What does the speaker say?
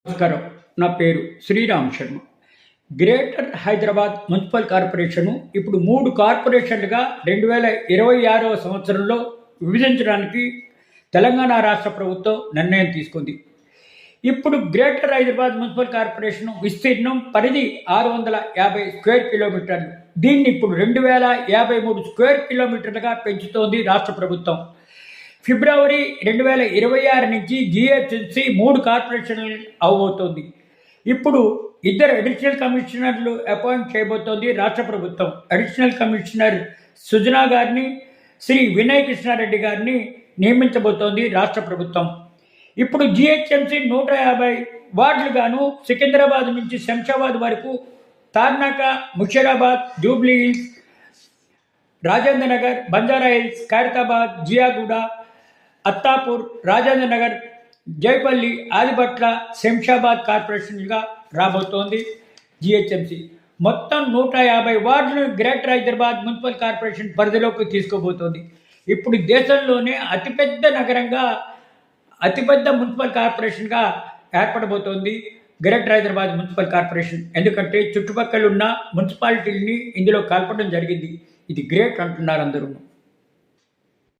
నమస్కారం. నా పేరు Shriram Sharma. Greater Hyderabad municipal corporation ఇప్పుడు 3 కార్పొరేషన్లుగా 2026వ సంవత్సరంలో విభజించడానికి తెలంగాణ రాష్ట్ర ప్రభుత్వం నిర్ణయం తీసుకుంది. ఇప్పుడు గ్రేటర్ హైదరాబాద్ మున్సిపల్ కార్పొరేషన్ విస్తీర్ణం పరిధి 650 స్క్వేర్ కిలోమీటర్లు. దీన్ని ఇప్పుడు 2053 స్క్వేర్ కిలోమీటర్లుగా పెంచుతోంది రాష్ట్ర ప్రభుత్వం. ఫిబ్రవరి 2026 నుంచి జిహెచ్ఎంసీ 3 కార్పొరేషన్లు అవబోతోంది. ఇప్పుడు 2 అడిషనల్ కమిషనర్లు అపాయింట్ చేయబోతోంది రాష్ట్ర ప్రభుత్వం. అడిషనల్ కమిషనర్ సుజనా గారిని, శ్రీ వినయ్ కృష్ణారెడ్డి గారిని నియమించబోతోంది రాష్ట్ర ప్రభుత్వం. ఇప్పుడు జిహెచ్ఎంసీ 150 వార్డులుగాను సికింద్రాబాద్ నుంచి శంషాబాద్ వరకు, తార్నాక, ముషీరాబాద్, జూబ్లీ హిల్స్, రాజేంద్ర నగర్, బంజారా హిల్స్, ఖైరతాబాద్, జియాగూడ, అత్తాపూర్, రాజేంద్ర నగర్, జైపల్లి, ఆదిబట్ల, శంషాబాద్ కార్పొరేషన్గా రాబోతోంది జిహెచ్ఎంసీ. మొత్తం 150 వార్డులను గ్రేటర్ హైదరాబాద్ మున్సిపల్ కార్పొరేషన్ పరిధిలోకి తీసుకోబోతోంది. ఇప్పుడు దేశంలోనే అతిపెద్ద నగరంగా, అతిపెద్ద మున్సిపల్ కార్పొరేషన్గా ఏర్పడబోతోంది గ్రేటర్ హైదరాబాద్ మున్సిపల్ కార్పొరేషన్. ఎందుకంటే చుట్టుపక్కల ఉన్న మున్సిపాలిటీలని ఇందులో కలపడం జరిగింది. ఇది గ్రేట్ అంటున్నారు అందరూ.